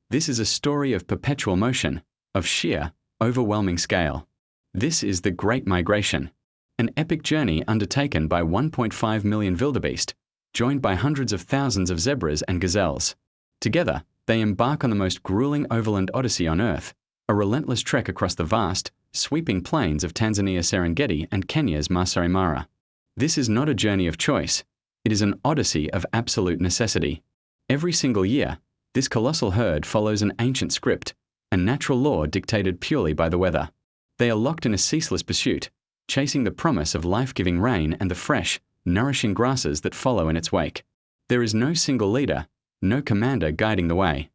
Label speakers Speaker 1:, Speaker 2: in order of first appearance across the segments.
Speaker 1: This is a story of perpetual motion, of sheer, overwhelming scale. This is the Great Migration, an epic journey undertaken by 1.5 million wildebeest, joined by hundreds of thousands of zebras and gazelles. Together, they embark on the most grueling overland odyssey on Earth, a relentless trek across the vast, sweeping plains of Tanzania's Serengeti and Kenya's Masai Mara. This is not a journey of choice. It is an odyssey of absolute necessity. Every single year, this colossal herd follows an ancient script, a natural law dictated purely by the weather. They are locked in a ceaseless pursuit, chasing the promise of life-giving rain and the fresh, nourishing grasses that follow in its wake. There is no single leader, no commander guiding the way.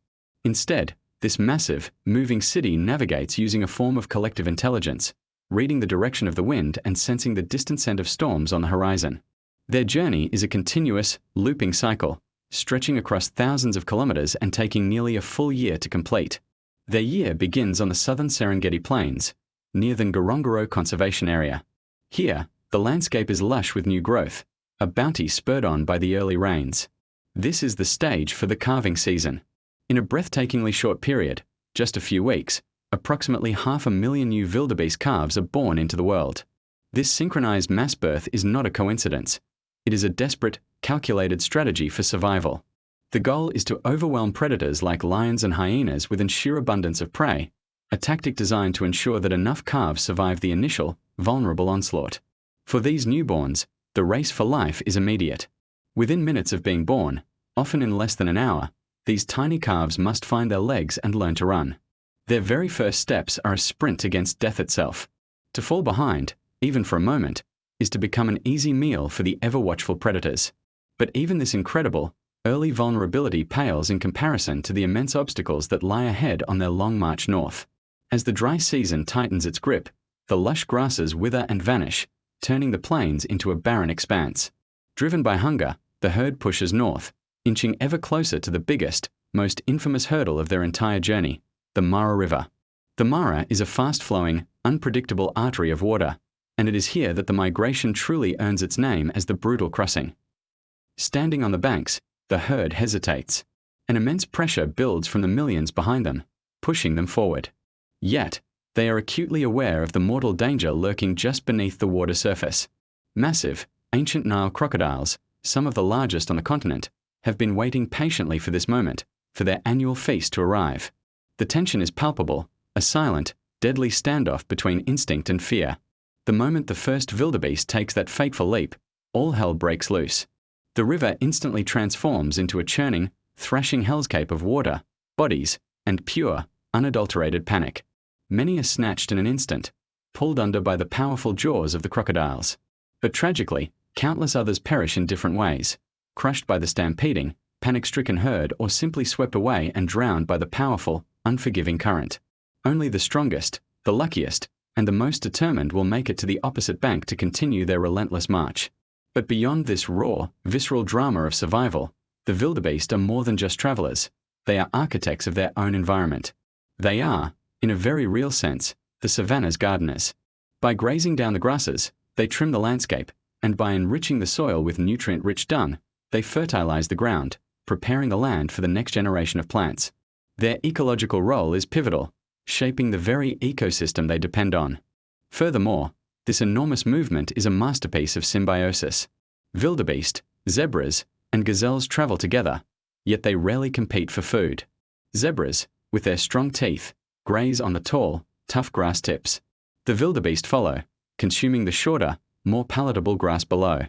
Speaker 1: Instead, this massive, moving city navigates using a form of collective intelligence, reading the direction of the wind and sensing the distant scent of storms on the horizon. Their journey is a continuous, looping cycle, stretching across thousands of kilometers and taking nearly a full year to complete. Their year begins on the southern Serengeti Plains, near the Ngorongoro Conservation Area. Here, the landscape is lush with new growth, a bounty spurred on by the early rains. This is the stage for the calving season. In a breathtakingly short period, just a few weeks, approximately 500,000 new wildebeest calves are born into the world. This synchronized mass birth is not a coincidence. It is a desperate, calculated strategy for survival. The goal is to overwhelm predators like lions and hyenas with sheer abundance of prey, a tactic designed to ensure that enough calves survive the initial, vulnerable onslaught. For these newborns, the race for life is immediate. Within minutes of being born, often in less than an hour, these tiny calves must find their legs and learn to run. Their very first steps are a sprint against death itself. To fall behind, even for a moment, is to become an easy meal for the ever-watchful predators. But even this incredible, early vulnerability pales in comparison to the immense obstacles that lie ahead on their long march north. As the dry season tightens its grip, the lush grasses wither and vanish, turning the plains into a barren expanse. Driven by hunger, the herd pushes north, inching ever closer to the biggest, most infamous hurdle of their entire journey, the Mara River. The Mara is a fast-flowing, unpredictable artery of water, and it is here that the migration truly earns its name as the brutal crossing. Standing on the banks, the herd hesitates. An immense pressure builds from the millions behind them, pushing them forward. Yet, they are acutely aware of the mortal danger lurking just beneath the water surface. Massive, ancient Nile crocodiles, some of the largest on the continent, have been waiting patiently for this moment, for their annual feast to arrive. The tension is palpable, a silent, deadly standoff between instinct and fear. The moment the first wildebeest takes that fateful leap, all hell breaks loose. The river instantly transforms into a churning, thrashing hellscape of water, bodies, and pure, unadulterated panic. Many are snatched in an instant, pulled under by the powerful jaws of the crocodiles. But tragically, countless others perish in different ways, crushed by the stampeding, panic-stricken herd or simply swept away and drowned by the powerful, unforgiving current. Only the strongest, the luckiest, and the most determined will make it to the opposite bank to continue their relentless march. But beyond this raw, visceral drama of survival, the wildebeest are more than just travelers. They are architects of their own environment. They are, in a very real sense, the savanna's gardeners. By grazing down the grasses, they trim the landscape, and by enriching the soil with nutrient-rich dung, they fertilize the ground, preparing the land for the next generation of plants. Their ecological role is pivotal, shaping the very ecosystem they depend on. Furthermore, this enormous movement is a masterpiece of symbiosis. Wildebeest, zebras, and gazelles travel together, yet they rarely compete for food. Zebras, with their strong teeth, graze on the tall, tough grass tips. The wildebeest follow, consuming the shorter, more palatable grass below.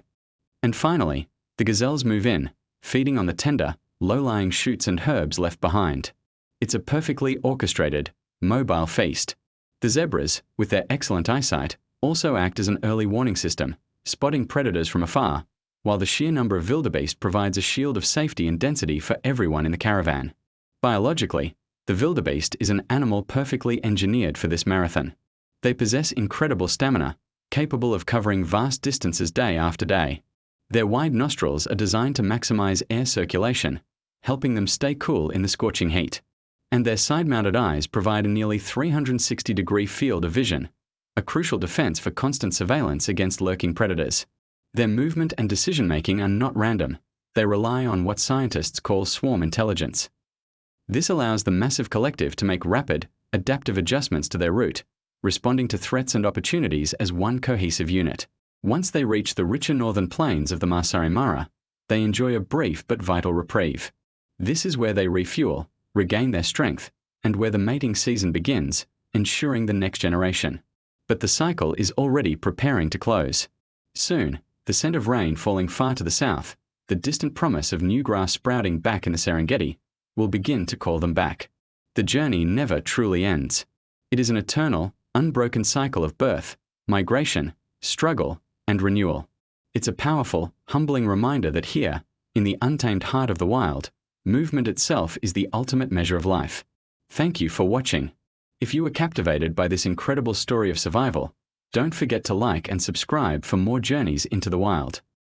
Speaker 1: And finally, the gazelles move in, feeding on the tender, low-lying shoots and herbs left behind. It's a perfectly orchestrated, mobile feast. The zebras, with their excellent eyesight, also act as an early warning system, spotting predators from afar, while the sheer number of wildebeest provides a shield of safety and density for everyone in the caravan. Biologically, the wildebeest is an animal perfectly engineered for this marathon. They possess incredible stamina, capable of covering vast distances day after day. Their wide nostrils are designed to maximize air circulation, helping them stay cool in the scorching heat. And their side-mounted eyes provide a nearly 360-degree field of vision, a crucial defense for constant surveillance against lurking predators. Their movement and decision-making are not random. They rely on what scientists call swarm intelligence. This allows the massive collective to make rapid, adaptive adjustments to their route, responding to threats and opportunities as one cohesive unit. Once they reach the richer northern plains of the Masai Mara, they enjoy a brief but vital reprieve. This is where they refuel, regain their strength, and where the mating season begins, ensuring the next generation. But the cycle is already preparing to close. Soon, the scent of rain falling far to the south, the distant promise of new grass sprouting back in the Serengeti, will begin to call them back. The journey never truly ends. It is an eternal, unbroken cycle of birth, migration, struggle, and renewal. It's a powerful, humbling reminder that here, in the untamed heart of the wild, movement itself is the ultimate measure of life. Thank you for watching. If you were captivated by this incredible story of survival, don't forget to like and subscribe for more journeys into the wild.